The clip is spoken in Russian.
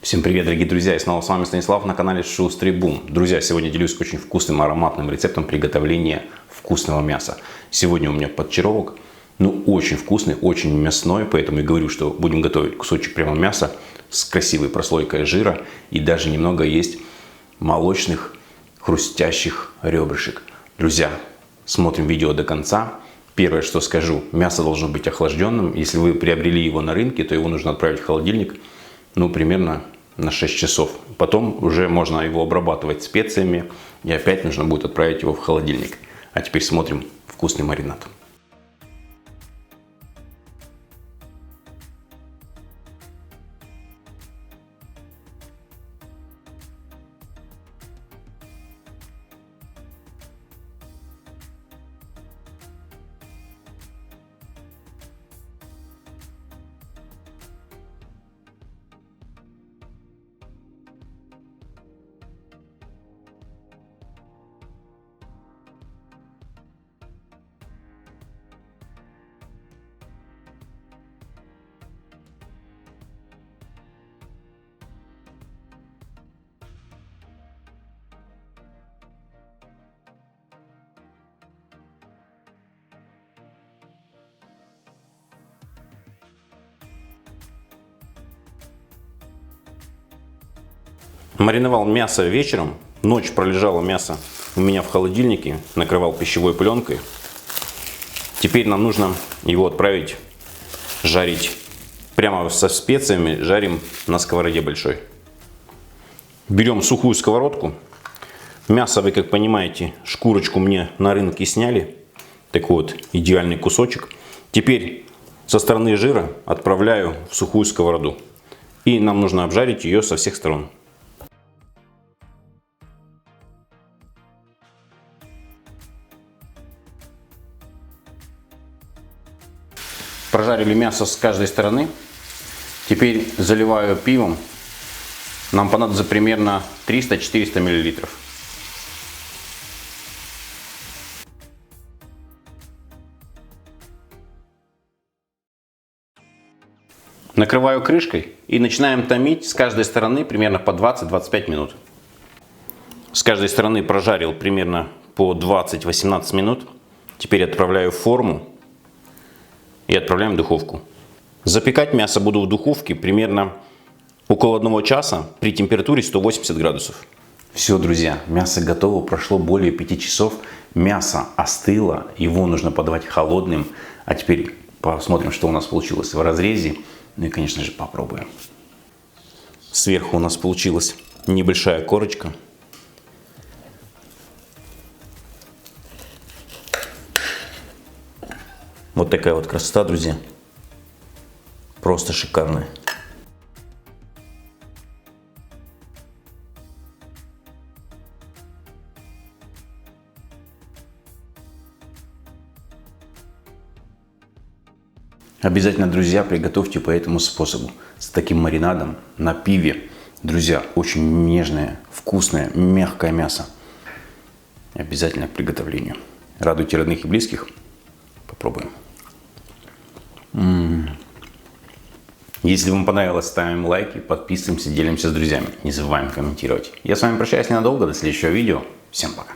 Всем привет, дорогие друзья! И снова с вами Станислав на канале Шустрый Бум. Друзья, сегодня делюсь очень вкусным ароматным рецептом приготовления вкусного мяса. Сегодня у меня подчеровок, очень вкусный, очень мясной, поэтому и говорю, что будем готовить кусочек прямо мяса с красивой прослойкой жира и даже немного есть молочных хрустящих ребрышек. Друзья, смотрим видео до конца. Первое, что скажу, мясо должно быть охлажденным. Если вы приобрели его на рынке, то его нужно отправить в холодильник, примерно на 6 часов. Потом уже можно его обрабатывать специями. И опять нужно будет отправить его в холодильник. А теперь смотрим вкусный маринад. Мариновал мясо вечером. Ночь пролежало мясо у меня в холодильнике. Накрывал пищевой пленкой. Теперь нам нужно его отправить жарить. Прямо со специями жарим на сковороде большой. Берем сухую сковородку. Мясо, вы как понимаете, шкурочку мне на рынке сняли. Такой вот идеальный кусочек. Теперь со стороны жира отправляю в сухую сковороду. И нам нужно обжарить ее со всех сторон. Прожарили мясо с каждой стороны. Теперь заливаю пивом. Нам понадобится примерно 300-400 мл. Накрываю крышкой и начинаем томить с каждой стороны примерно по 20-25 минут. С каждой стороны прожарил примерно по 20-18 минут. Теперь отправляю в форму. И отправляем в духовку. Запекать мясо буду в духовке примерно около 1 часа при температуре 180 градусов. Все, друзья, мясо готово, прошло более 5 часов. Мясо остыло, его нужно подавать холодным. А теперь посмотрим, что у нас получилось в разрезе. И, конечно же, попробуем. Сверху у нас получилась небольшая корочка. Вот такая вот красота, друзья. Просто шикарная. Обязательно, друзья, приготовьте по этому способу. С таким маринадом на пиве. Друзья, очень нежное, вкусное, мягкое мясо. Обязательно к приготовлению. Радуйте родных и близких. Попробуем. Если вам понравилось, ставим лайки, подписываемся, делимся с друзьями. Не забываем комментировать. Я с вами прощаюсь ненадолго. До следующего видео. Всем пока.